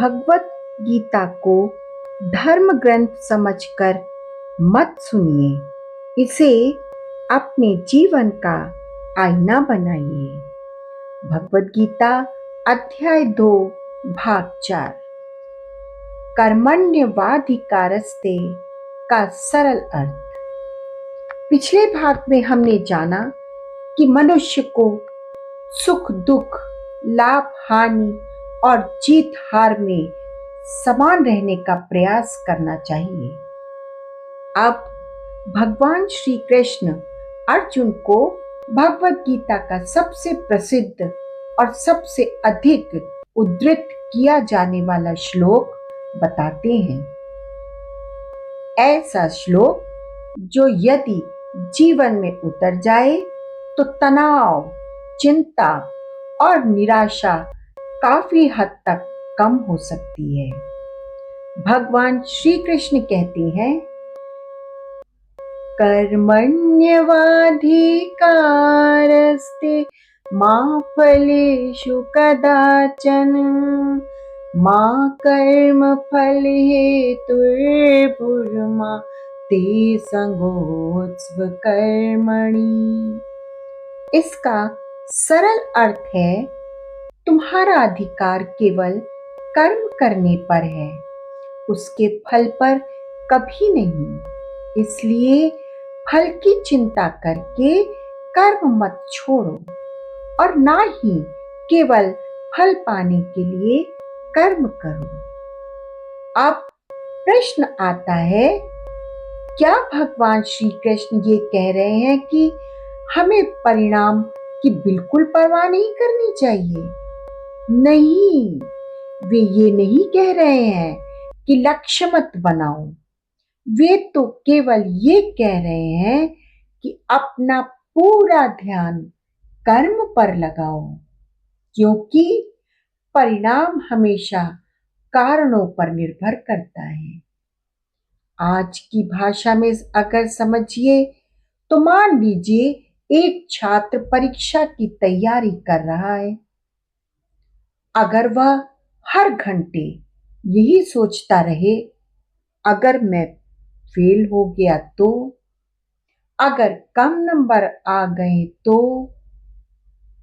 भगवत गीता को धर्म ग्रंथ समझकर मत सुनिए, इसे अपने जीवन का आईना बनाइए। भगवत गीता अध्याय 2 भाग 4 कर्मण्यवाधिकारस्ते का सरल अर्थ। पिछले भाग में हमने जाना कि मनुष्य को सुख दुख, लाभ हानि और जीत हार में समान रहने का प्रयास करना चाहिए। अब भगवान श्री कृष्ण अर्जुन को भगवत गीता का सबसे प्रसिद्ध और सबसे अधिक उद्धृत किया जाने वाला श्लोक बताते हैं। ऐसा श्लोक जो यदि जीवन में उतर जाए तो तनाव, चिंता और निराशा काफी हद तक कम हो सकती है। भगवान श्री कृष्ण कहते हैं, कर्मण्यवाधिकारस्ते मा फलेषु कदाचन मा कर्म फल हेतुर्भुर्मा ते संगोत्स्व कर्मणि। इसका सरल अर्थ है, तुम्हारा अधिकार केवल कर्म करने पर है, उसके फल पर कभी नहीं। इसलिए फल की चिंता करके कर्म मत छोड़ो और ना ही केवल फल पाने के लिए कर्म करो। अब प्रश्न आता है, क्या भगवान श्री कृष्ण ये कह रहे हैं कि हमें परिणाम की बिल्कुल परवाह नहीं करनी चाहिए? नहीं, वे ये नहीं कह रहे हैं कि लक्ष्य मत बनाओ। वे तो केवल ये कह रहे हैं कि अपना पूरा ध्यान कर्म पर लगाओ, क्योंकि परिणाम हमेशा कारणों पर निर्भर करता है। आज की भाषा में अगर समझिए तो मान लीजिए एक छात्र परीक्षा की तैयारी कर रहा है। अगर वह हर घंटे यही सोचता रहे, अगर मैं फेल हो गया तो, अगर कम नंबर आ गए तो,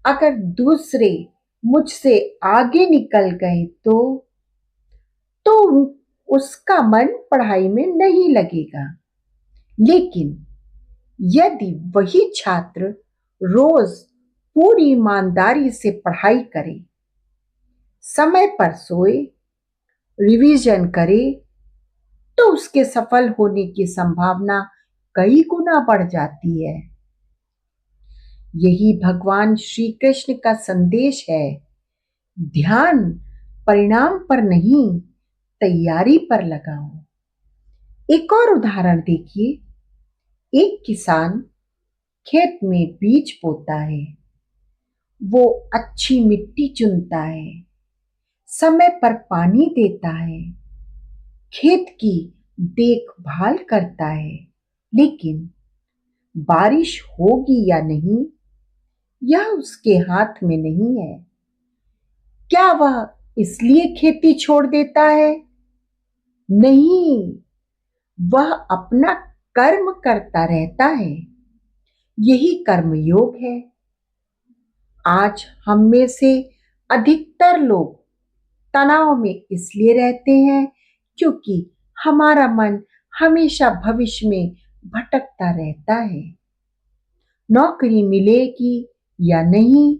अगर दूसरे मुझसे आगे निकल गए तो उसका मन पढ़ाई में नहीं लगेगा। लेकिन यदि वही छात्र रोज पूरी ईमानदारी से पढ़ाई करे, समय पर सोए, रिवीजन करे, तो उसके सफल होने की संभावना कई गुना बढ़ जाती है। यही भगवान श्री कृष्ण का संदेश है। ध्यान परिणाम पर नहीं, तैयारी पर लगाओ। एक और उदाहरण देखिए। एक किसान खेत में बीज बोता है। वो अच्छी मिट्टी चुनता है, समय पर पानी देता है, खेत की देखभाल करता है। लेकिन बारिश होगी या नहीं, यह उसके हाथ में नहीं है। क्या वह इसलिए खेती छोड़ देता है? नहीं, वह अपना कर्म करता रहता है। यही कर्मयोग है। आज हम में से अधिकतर लोग तनाव में इसलिए रहते हैं क्योंकि हमारा मन हमेशा भविष्य में भटकता रहता है। नौकरी मिलेगी या नहीं,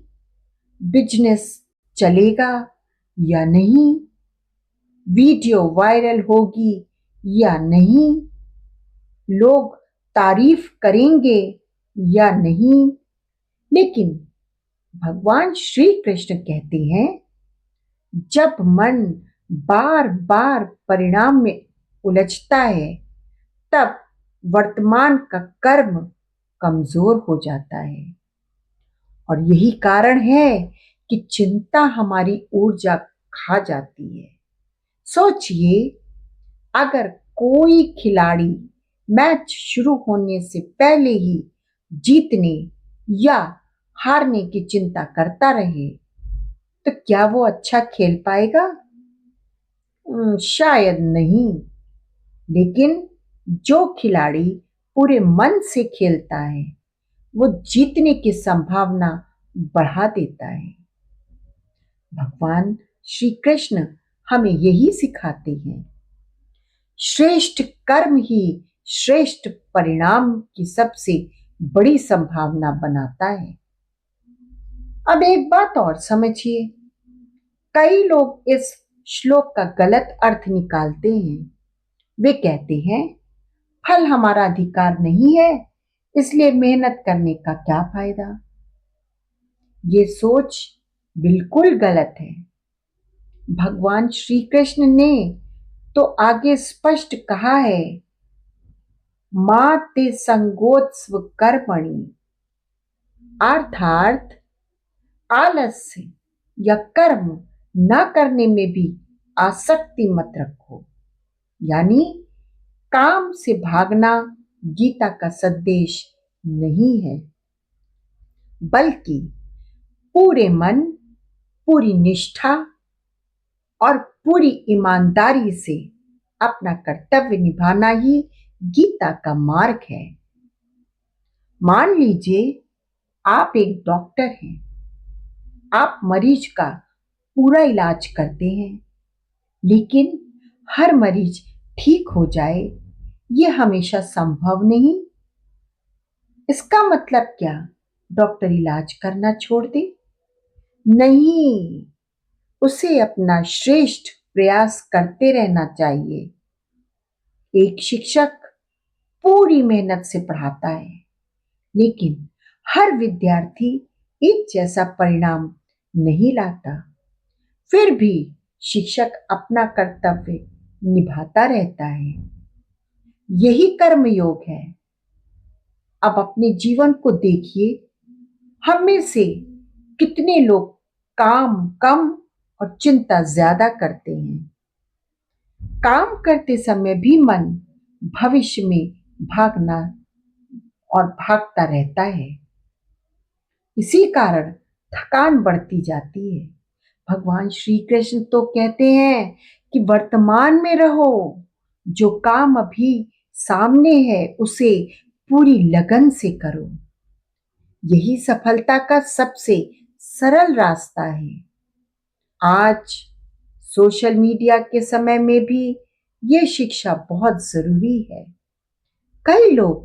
बिजनेस चलेगा या नहीं, वीडियो वायरल होगी या नहीं, लोग तारीफ करेंगे या नहीं। लेकिन भगवान श्री कृष्ण कहते हैं, जब मन बार बार परिणाम में उलझता है, तब वर्तमान का कर्म कमजोर हो जाता है। और यही कारण है कि चिंता हमारी ऊर्जा खा जाती है। सोचिए, अगर कोई खिलाड़ी मैच शुरू होने से पहले ही जीतने या हारने की चिंता करता रहे, तो क्या वो अच्छा खेल पाएगा? शायद नहीं, लेकिन जो खिलाड़ी पूरे मन से खेलता है वो जीतने की संभावना बढ़ा देता है। भगवान श्री कृष्ण हमें यही सिखाते हैं। श्रेष्ठ कर्म ही श्रेष्ठ परिणाम की सबसे बड़ी संभावना बनाता है। अब एक बात और समझिए, कई लोग इस श्लोक का गलत अर्थ निकालते हैं। वे कहते हैं फल हमारा अधिकार नहीं है, इसलिए मेहनत करने का क्या फायदा। ये सोच बिल्कुल गलत है। भगवान श्री कृष्ण ने तो आगे स्पष्ट कहा है, मां ते संगोत्स्व कर्मणि, अर्थात आलस्य या कर्म न करने में भी आसक्ति मत रखो। यानी काम से भागना गीता का संदेश नहीं है, बल्कि पूरे मन, पूरी निष्ठा और पूरी ईमानदारी से अपना कर्तव्य निभाना ही गीता का मार्ग है। मान लीजिए आप एक डॉक्टर हैं, आप मरीज का पूरा इलाज करते हैं, लेकिन हर मरीज ठीक हो जाए ये हमेशा संभव नहीं। इसका मतलब क्या डॉक्टर इलाज करना छोड़ दे? नहीं, उसे अपना श्रेष्ठ प्रयास करते रहना चाहिए। एक शिक्षक पूरी मेहनत से पढ़ाता है, लेकिन हर विद्यार्थी एक जैसा परिणाम नहीं लाता। फिर भी शिक्षक अपना कर्तव्य निभाता रहता है। यही कर्म योग है। अब अपने जीवन को देखिए, हम में से कितने लोग काम कम और चिंता ज्यादा करते हैं। काम करते समय भी मन भविष्य में भागना और भागता रहता है। इसी कारण थकान बढ़ती जाती है। भगवान श्री कृष्ण तो कहते हैं कि वर्तमान में रहो, जो काम अभी सामने है उसे पूरी लगन से करो। यही सफलता का सबसे सरल रास्ता है। आज सोशल मीडिया के समय में भी ये शिक्षा बहुत जरूरी है। कई लोग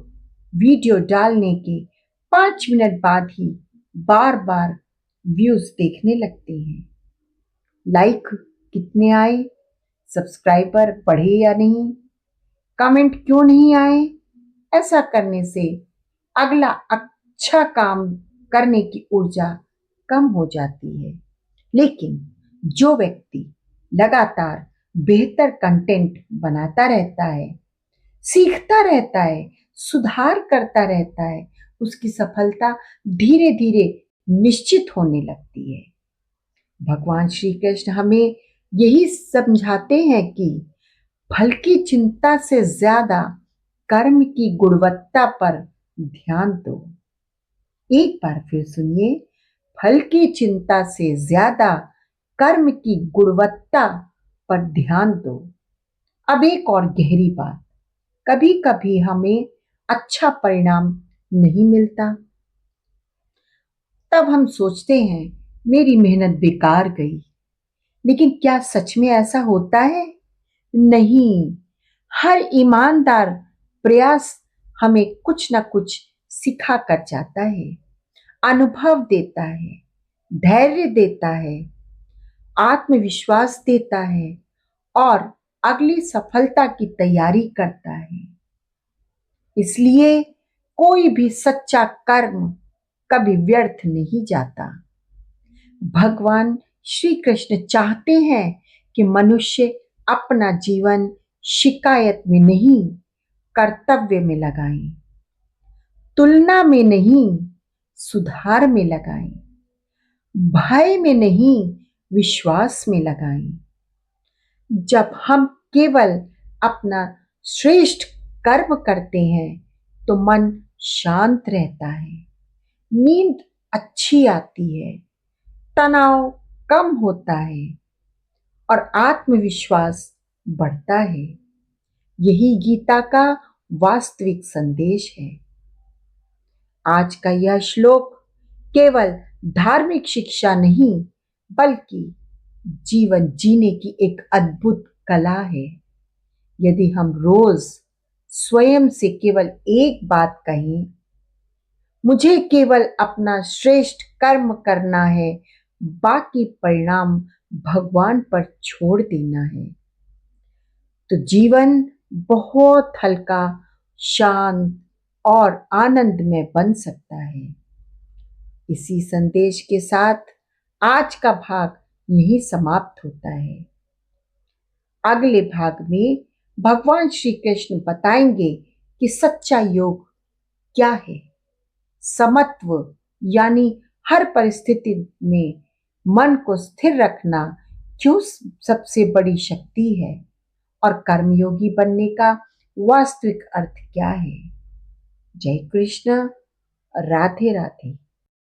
वीडियो डालने के 5 मिनट बाद ही बार बार व्यूज देखने लगते हैं। लाइक कितने आए, सब्सक्राइबर बढ़े या नहीं, कमेंट क्यों नहीं आए, ऐसा करने से अगला अच्छा काम करने की ऊर्जा कम हो जाती है। लेकिन जो व्यक्ति लगातार बेहतर कंटेंट बनाता रहता है, सीखता रहता है, सुधार करता रहता है, उसकी सफलता धीरे धीरे निश्चित होने लगती है। भगवान श्री कृष्ण हमें यही समझाते हैं कि फल की चिंता से ज्यादा कर्म की गुणवत्ता पर ध्यान दो। एक बार फिर सुनिए, फल की चिंता से ज्यादा कर्म की गुणवत्ता पर ध्यान दो। अब एक और गहरी बात, कभी कभी हमें अच्छा परिणाम नहीं मिलता, तब हम सोचते हैं मेरी मेहनत बेकार गई। लेकिन क्या सच में ऐसा होता है? नहीं, हर ईमानदार प्रयास हमें कुछ ना कुछ सिखा कर जाता है, अनुभव देता है, धैर्य देता है, आत्मविश्वास देता है और अगली सफलता की तैयारी करता है। इसलिए कोई भी सच्चा कर्म कभी व्यर्थ नहीं जाता। भगवान श्री कृष्ण चाहते हैं कि मनुष्य अपना जीवन शिकायत में नहीं, कर्तव्य में लगाएं, तुलना में नहीं, सुधार में लगाएं, भय में नहीं, विश्वास में लगाएं। जब हम केवल अपना श्रेष्ठ कर्म करते हैं तो मन शांत रहता है, नींद अच्छी आती है, तनाव कम होता है और आत्मविश्वास बढ़ता है। यही गीता का वास्तविक संदेश है। आज का यह श्लोक केवल धार्मिक शिक्षा नहीं, बल्कि जीवन जीने की एक अद्भुत कला है। यदि हम रोज स्वयं से केवल एक बात कहें, मुझे केवल अपना श्रेष्ठ कर्म करना है, बाकी परिणाम भगवान पर छोड़ देना है, तो जीवन बहुत हल्का, शांत और आनंदमय बन सकता है। इसी संदेश के साथ आज का भाग यहीं समाप्त होता है। अगले भाग में भगवान श्री कृष्ण बताएंगे कि सच्चा योग क्या है। समत्व यानी हर परिस्थिति में मन को स्थिर रखना क्यों सबसे बड़ी शक्ति है, और कर्मयोगी बनने का वास्तविक अर्थ क्या है। जय कृष्ण, राधे राधे।